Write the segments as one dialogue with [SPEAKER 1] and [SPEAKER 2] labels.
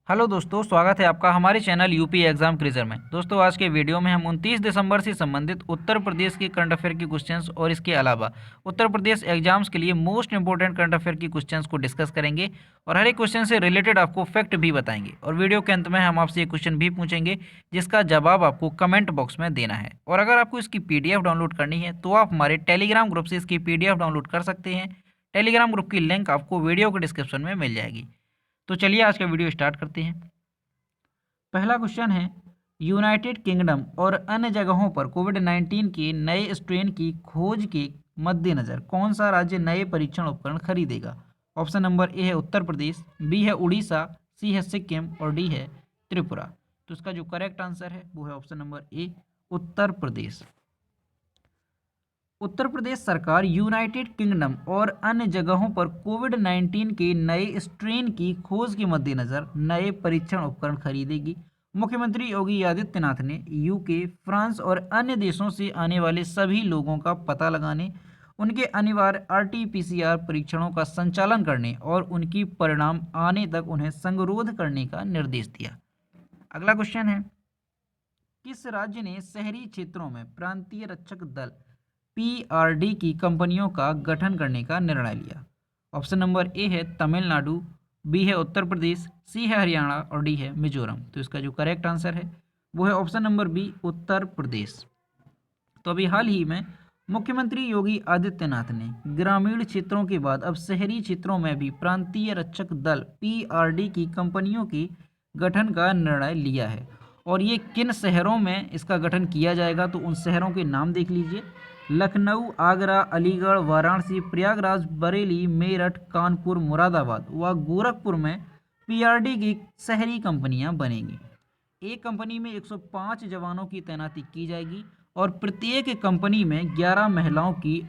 [SPEAKER 1] Hello दोस्तों, स्वागत है आपका हमारे चैनल यूपी एग्जाम क्विज़र में। दोस्तों, आज के वीडियो में हम 29 दिसंबर से संबंधित उत्तर प्रदेश के करंट अफेयर की क्वेश्चंस और इसके अलावा उत्तर प्रदेश एग्जाम्स के लिए मोस्ट इंपोर्टेंट करंट अफेयर की क्वेश्चंस को डिस्कस करेंगे और हर एक क्वेश्चन से रिलेटेड आपको फैक्ट भी बताएंगे। और वीडियो के अंत में हम आपसे एक क्वेश्चन भी पूछेंगे जिसका जवाब आपको कमेंट बॉक्स में देना है। और अगर आपको इसकी PDF डाउनलोड करनी है तो आप हमारे टेलीग्राम ग्रुप से इसकी PDF डाउनलोड कर सकते हैं। टेलीग्राम ग्रुप की लिंक आपको वीडियो के डिस्क्रिप्शन में मिल जाएगी। तो चलिए आज का वीडियो स्टार्ट करते हैं। पहला क्वेश्चन है, यूनाइटेड किंगडम और अन्य जगहों पर कोविड-19 के नए स्ट्रेन की खोज के मद्देनज़र कौन सा राज्य नए परीक्षण उपकरण खरीदेगा? ऑप्शन नंबर ए है उत्तर प्रदेश, बी है उड़ीसा, सी है सिक्किम और डी है त्रिपुरा। तो इसका जो करेक्ट आंसर है वो है option number A, Uttar Pradesh. Uttar Pradesh सरकार यूनाइटेड किंगडम और अन्य जगहों पर कोविड-19 के नए स्ट्रेन की खोज के मद्देनज़र नए परीक्षण उपकरण खरीदेगी। मुख्यमंत्री योगी आदित्यनाथ ने यूके, फ्रांस और अन्य देशों से आने वाले सभी लोगों का पता लगाने, उनके अनिवार्य RT-PCR परीक्षणों का संचालन करने और उनकी परिणाम आने तक उन्हें संगरोध करने का निर्देश दिया। अगला क्वेश्चन है, किस राज्य ने शहरी क्षेत्रों में प्रांतीय रक्षक दल PRD की कंपनियों का गठन करने का निर्णय लिया? ऑप्शन नंबर ए है तमिलनाडु, बी है उत्तर प्रदेश, सी है हरियाणा और डी है मिजोरम। तो इसका जो करेक्ट आंसर है वो है option number B, Uttar Pradesh. तो अभी हाल ही में मुख्यमंत्री योगी आदित्यनाथ ने ग्रामीण क्षेत्रों के बाद अब शहरी क्षेत्रों में भी प्रांतीय रक्षक दल PRD की कंपनियों के गठन का निर्णय लिया है। और ये किन शहरों में इसका गठन किया जाएगा तो उन शहरों के नाम देख लीजिए। लखनऊ, आगरा, अलीगढ़, वाराणसी, प्रयागराज, बरेली, मेरठ, कानपुर, मुरादाबाद व गोरखपुर में PRD की शहरी कंपनियां बनेंगी। एक कंपनी में 105 जवानों की तैनाती की जाएगी और प्रत्येक कंपनी में 11 महिलाओं की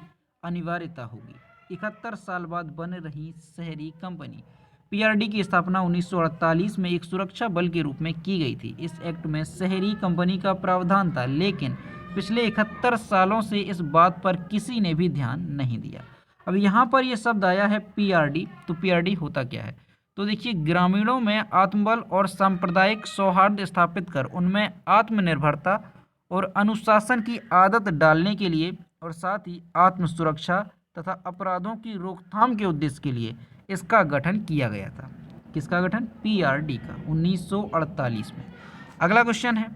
[SPEAKER 1] अनिवार्यता होगी। 71 साल बाद बन रही शहरी कंपनी। PRD की स्थापना 1948 में एक सुरक्षा बल के रूप में की गई थी। इस एक्ट में शहरी कंपनी का प्रावधान था, लेकिन पिछले 71 सालों से इस बात पर किसी ने भी ध्यान नहीं दिया। अब यहाँ पर यह शब्द आया है PRD, तो PRD होता क्या है? तो देखिए, ग्रामीणों में आत्मबल और सांप्रदायिक सौहार्द स्थापित कर उनमें आत्मनिर्भरता और अनुशासन की आदत डालने के लिए और साथ ही आत्म सुरक्षा तथा अपराधों की रोकथाम के उद्देश्य के लिए इसका गठन किया गया था। किसका गठन? PRD का, 1948 में। अगला क्वेश्चन है,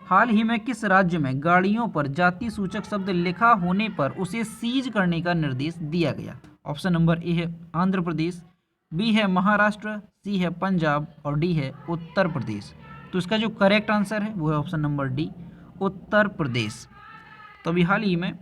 [SPEAKER 1] हाल ही में किस राज्य में गाड़ियों पर जाति सूचक शब्द लिखा होने पर उसे सीज करने का निर्देश दिया गया? ऑप्शन नंबर ए है आंध्र प्रदेश, बी है महाराष्ट्र, सी है पंजाब और डी है उत्तर प्रदेश। तो इसका जो करेक्ट आंसर है वो है option number D, Uttar Pradesh. तो अभी हाल ही में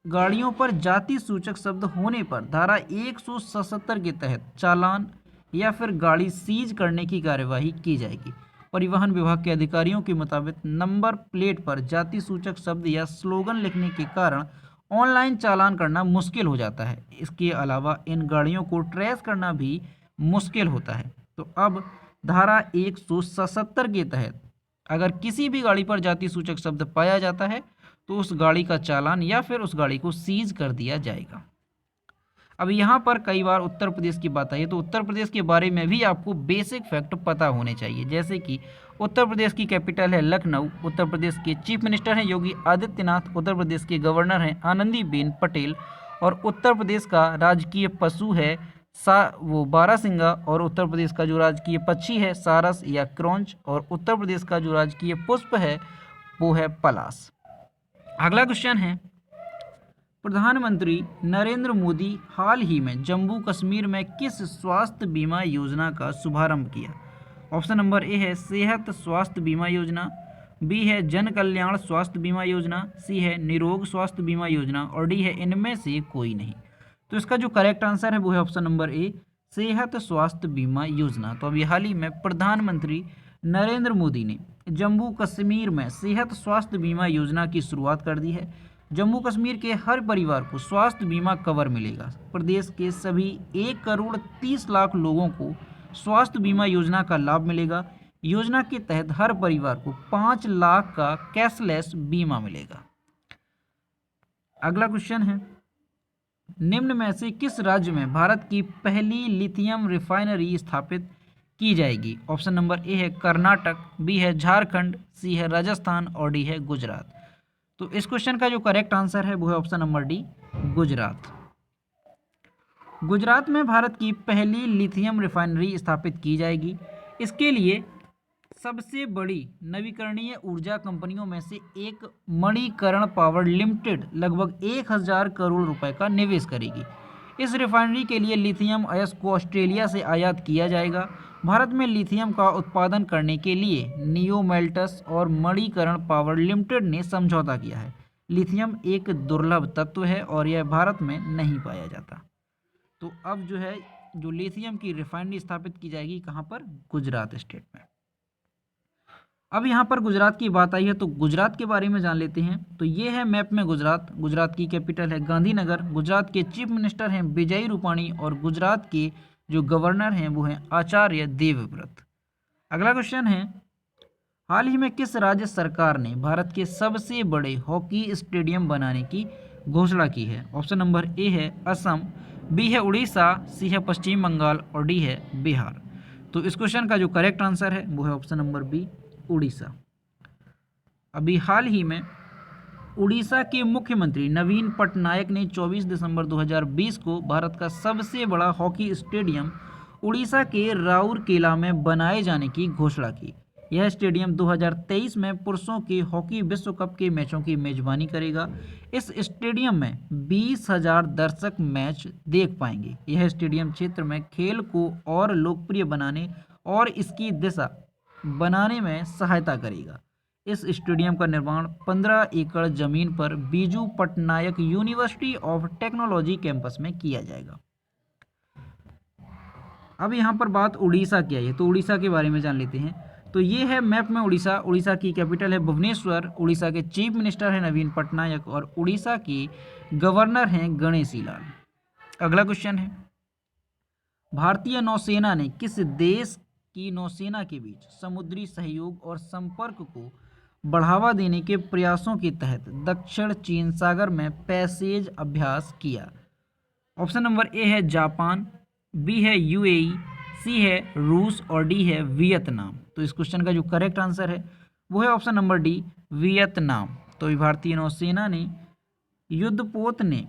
[SPEAKER 1] गाड़ियों पर जाति सूचक शब्द होने पर धारा 177 के तहत चालान या फिर गाड़ी सीज करने की कार्यवाही की जाएगी। परिवहन विभाग के अधिकारियों के मुताबिक नंबर प्लेट पर जाति सूचक शब्द या स्लोगन लिखने के कारण ऑनलाइन चालान करना मुश्किल हो जाता है। इसके अलावा इन गाड़ियों को ट्रेस करना भी मुश्किल होता है। तो अब धारा 177 के तहत अगर किसी भी गाड़ी पर जाति सूचक शब्द पाया जाता है तो उस गाड़ी का चालान या फिर उस गाड़ी को सीज कर दिया जाएगा। अब यहाँ पर कई बार उत्तर प्रदेश की बात आई है, तो उत्तर प्रदेश के बारे में भी आपको बेसिक फैक्ट पता होने चाहिए। जैसे कि उत्तर प्रदेश की कैपिटल है लखनऊ, उत्तर प्रदेश के चीफ मिनिस्टर हैं योगी आदित्यनाथ, उत्तर प्रदेश के गवर्नर हैं आनंदीबेन पटेल और उत्तर प्रदेश का राजकीय पशु है वो बारहसिंगा और उत्तर प्रदेश का जो राजकीय पक्षी है सारस या क्रॉन्च और उत्तर प्रदेश का जो राजकीय पुष्प है वो है पलाश। अगला क्वेश्चन है, प्रधानमंत्री नरेंद्र मोदी हाल ही में जम्मू कश्मीर में किस स्वास्थ्य बीमा योजना का शुभारंभ किया? ऑप्शन नंबर ए है सेहत स्वास्थ्य बीमा योजना, बी है जन कल्याण स्वास्थ्य बीमा योजना, सी है निरोग स्वास्थ्य बीमा योजना और डी है इनमें से कोई नहीं। तो इसका जो करेक्ट आंसर है वो है ऑप्शन नंबर ए, सेहत स्वास्थ्य बीमा योजना। तो अभी हाल ही में प्रधानमंत्री नरेंद्र मोदी ने जम्मू कश्मीर में सेहत स्वास्थ्य बीमा योजना की शुरुआत कर दी है। जम्मू कश्मीर के हर परिवार को स्वास्थ्य बीमा कवर मिलेगा। प्रदेश के सभी 1,30,00,000 लोगों को स्वास्थ्य बीमा योजना का लाभ मिलेगा। योजना के तहत हर परिवार को 5 लाख का कैशलेस बीमा मिलेगा। अगला क्वेश्चन है, निम्न में से किस राज्य में भारत की पहली लिथियम रिफाइनरी स्थापित की जाएगी? ऑप्शन नंबर ए है कर्नाटक, बी है झारखंड, सी है राजस्थान और डी है गुजरात। तो इस क्वेश्चन का जो करेक्ट आंसर है वो है option number D, Gujarat. Gujarat में भारत की पहली लिथियम रिफाइनरी स्थापित की जाएगी। इसके लिए सबसे बड़ी नवीकरणीय ऊर्जा कंपनियों में से एक मणिकरण पावर लिमिटेड लगभग 1000 करोड़ रुपए का निवेश करेगी। इस रिफाइनरी के लिए लिथियम अयस्क को ऑस्ट्रेलिया से आयात किया जाएगा। भारत में लिथियम का उत्पादन करने के लिए नियोमेल्टस और मणिकरण पावर लिमिटेड ने समझौता किया है। लिथियम एक दुर्लभ तत्व है और यह भारत में नहीं पाया जाता। तो अब जो है जो लिथियम की रिफाइनरी स्थापित की जाएगी कहाँ पर? गुजरात स्टेट में। अब यहाँ पर गुजरात की बात आई है तो गुजरात के बारे में जान लेते हैं। तो ये है मैप में गुजरात। गुजरात की कैपिटल है गांधीनगर। गुजरात के चीफ मिनिस्टर हैं विजय रूपाणी और गुजरात के जो गवर्नर हैं वो हैं आचार्य देवव्रत। अगला क्वेश्चन है, हाल ही में किस राज्य सरकार ने भारत के सबसे बड़े हॉकी स्टेडियम बनाने की घोषणा की है? ऑप्शन नंबर ए है असम, बी है उड़ीसा, सी है पश्चिम बंगाल और डी है बिहार। तो इस क्वेश्चन का जो करेक्ट आंसर है वो है ऑप्शन नंबर बी, उड़ीसा। अभी हाल ही में उड़ीसा के मुख्यमंत्री नवीन पटनायक ने 24 दिसंबर 2020 को भारत का सबसे बड़ा हॉकी स्टेडियम उड़ीसा के राउरकेला में बनाए जाने की घोषणा की। यह स्टेडियम 2023 में पुरुषों के हॉकी विश्व कप के मैचों की मेजबानी करेगा। इस स्टेडियम में 20,000 दर्शक मैच देख पाएंगे। यह स्टेडियम क्षेत्र में खेल को और लोकप्रिय बनाने और इसकी दिशा बनाने में सहायता करेगा। इस स्टेडियम का निर्माण 15 एकड़ जमीन पर Biju Patnaik university of technology campus में किया जाएगा। अब यहाँ पर बात उड़ीसा की आई है तो उड़ीसा के बारे में जान लेते हैं। तो ये है मैप में उड़ीसा। उड़ीसा की कैपिटल है भुवनेश्वर। उड़ीसा के चीफ मिनिस्टर हैं नवीन पटनायक और उड़ीसा के गवर्नर हैं गणेशी लाल। अगला क्वेश्चन है, भारतीय नौसेना ने किस देश की नौसेना के बीच समुद्री सहयोग और संपर्क को बढ़ावा देने के प्रयासों के तहत दक्षिण चीन सागर में पैसेज अभ्यास किया? ऑप्शन नंबर ए है जापान, बी है यूएई, सी है रूस और डी है वियतनाम। तो इस क्वेश्चन का जो करेक्ट आंसर है वो है ऑप्शन नंबर डी, वियतनाम। तो भारतीय नौसेना ने युद्धपोत ने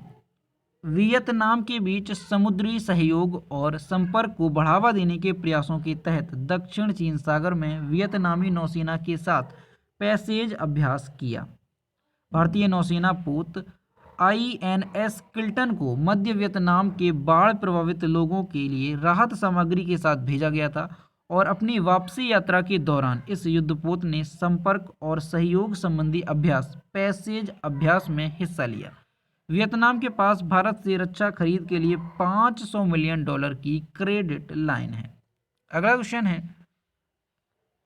[SPEAKER 1] वियतनाम के बीच समुद्री सहयोग और संपर्क को बढ़ावा देने के प्रयासों के तहत दक्षिण चीन सागर में वियतनामी नौसेना के साथ पैसेज अभ्यास किया। भारतीय नौसेना पोत INS किल्टन को मध्य वियतनाम के बाढ़ प्रभावित लोगों के लिए राहत सामग्री के साथ भेजा गया था और अपनी वापसी यात्रा के दौरान इस युद्धपोत ने संपर्क और सहयोग संबंधी अभ्यास पैसेज अभ्यास में हिस्सा लिया। वियतनाम के पास भारत से रक्षा खरीद के लिए $500 मिलियन की क्रेडिट लाइन है। अगला क्वेश्चन है,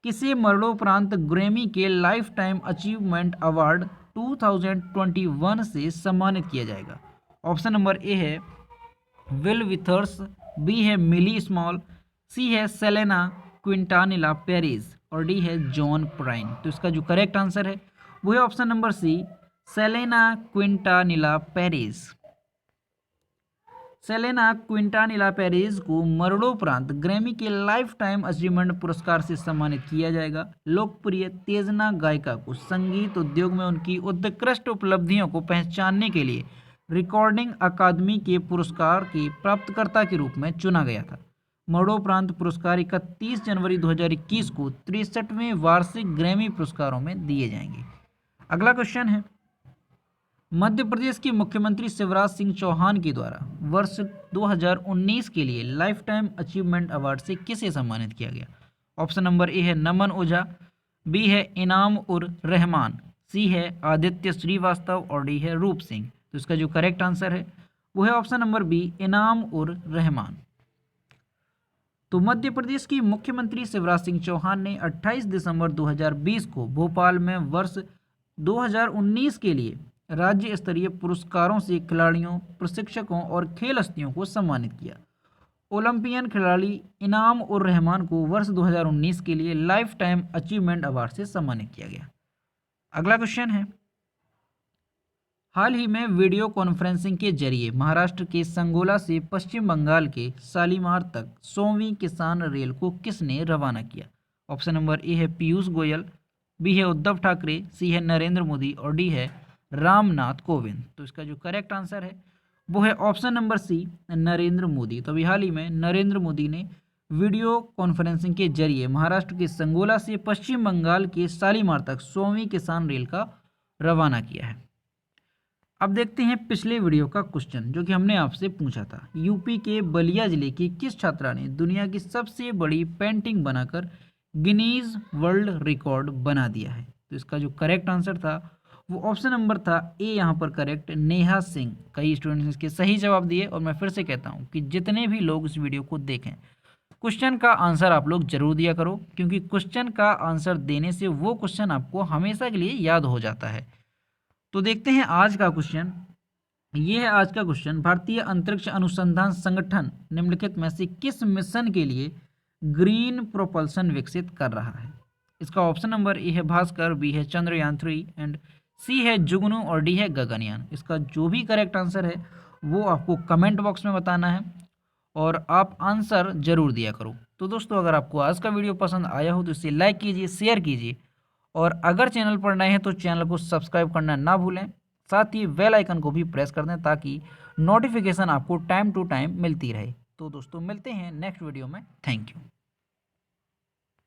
[SPEAKER 1] किसे मरणोपरांत ग्रैमी के लाइफ टाइम अचीवमेंट अवार्ड 2021 से सम्मानित किया जाएगा? ऑप्शन नंबर ए है विल विथर्स, बी है मिली स्मॉल, सी है सेलेना क्विंटानिला पेरिस और डी है जॉन प्राइन। तो इसका जो करेक्ट आंसर है वो है option number C, Selena Quintanilla Perez. Selena Quintanilla Perez को मरणोपरांत ग्रैमी के लाइफ टाइम अचीवमेंट पुरस्कार से सम्मानित किया जाएगा। लोकप्रिय तेजना गायिका को संगीत उद्योग में उनकी उत्कृष्ट उपलब्धियों को पहचानने के लिए रिकॉर्डिंग अकादमी के पुरस्कार के प्राप्तकर्ता के रूप में चुना गया था। मरणोपरांत पुरस्कार 31 जनवरी 2021 को 63वें वार्षिक ग्रैमी पुरस्कारों में दिए जाएंगे। अगला क्वेश्चन है, मध्य प्रदेश के मुख्यमंत्री शिवराज सिंह चौहान के द्वारा वर्ष 2019 के लिए लाइफ टाइम अचीवमेंट अवार्ड से किसे सम्मानित किया गया? ऑप्शन नंबर ए है नमन ओझा, बी है इनाम उर रहमान, सी है आदित्य श्रीवास्तव और डी है रूप सिंह। तो इसका जो करेक्ट आंसर है वो है ऑप्शन नंबर बी, इनाम उर रहमान। तो मध्य प्रदेश की मुख्यमंत्री शिवराज सिंह चौहान ने 28 दिसंबर 2020 को भोपाल में वर्ष 2019 के लिए राज्य स्तरीय पुरस्कारों से खिलाड़ियों, प्रशिक्षकों और खेल हस्तियों को सम्मानित किया। ओलंपियन खिलाड़ी इनाम उर रहमान को वर्ष 2019 के लिए लाइफ टाइम अचीवमेंट अवार्ड से सम्मानित किया गया। अगला क्वेश्चन है, हाल ही में वीडियो कॉन्फ्रेंसिंग के जरिए महाराष्ट्र के संगोला से पश्चिम बंगाल के शालीमार तक 100वीं किसान रेल को किसने रवाना किया? ऑप्शन नंबर ए है पीयूष गोयल, बी है उद्धव ठाकरे, सी है नरेंद्र मोदी और डी है रामनाथ कोविंद। तो इसका जो करेक्ट आंसर है वो है option number C, Narendra Modi. तो अभी हाल ही में नरेंद्र मोदी ने वीडियो कॉन्फ्रेंसिंग के जरिए महाराष्ट्र के संगोला से पश्चिम बंगाल के शालीमार तक 100वीं किसान रेल का रवाना किया है। अब देखते हैं पिछले वीडियो का क्वेश्चन जो कि हमने आपसे पूछा था। यूपी के बलिया जिले की किस छात्रा ने दुनिया की सबसे बड़ी पेंटिंग बनाकर गिनीज वर्ल्ड रिकॉर्ड बना दिया है? तो इसका जो करेक्ट आंसर था वो ऑप्शन नंबर था ए, यहाँ पर करेक्ट नेहा सिंह। कई स्टूडेंट्स ने इसके सही जवाब दिए और मैं फिर से कहता हूँ कि जितने भी लोग इस वीडियो को देखें क्वेश्चन का आंसर आप लोग जरूर दिया करो, क्योंकि क्वेश्चन का आंसर देने से वो क्वेश्चन आपको हमेशा के लिए याद हो जाता है। तो देखते हैं आज का क्वेश्चन। ये है आज का क्वेश्चन। भारतीय अंतरिक्ष अनुसंधान संगठन निम्नलिखित में से किस मिशन के लिए ग्रीन प्रोपल्सन विकसित कर रहा है? इसका ऑप्शन नंबर ए है भास्कर, बी है चंद्रयान 3 एंड सी है जुगनू और डी है गगनयान। इसका जो भी करेक्ट आंसर है वो आपको कमेंट बॉक्स में बताना है और आप आंसर जरूर दिया करो। तो दोस्तों, अगर आपको आज का वीडियो पसंद आया हो तो इसे लाइक कीजिए, शेयर कीजिए और अगर चैनल पर नए हैं तो चैनल को सब्सक्राइब करना ना भूलें। साथ ही बेल आइकन को भी प्रेस कर दें ताकि नोटिफिकेशन आपको टाइम टू टाइम मिलती रहे। तो दोस्तों, मिलते हैं नेक्स्ट वीडियो में। Thank you.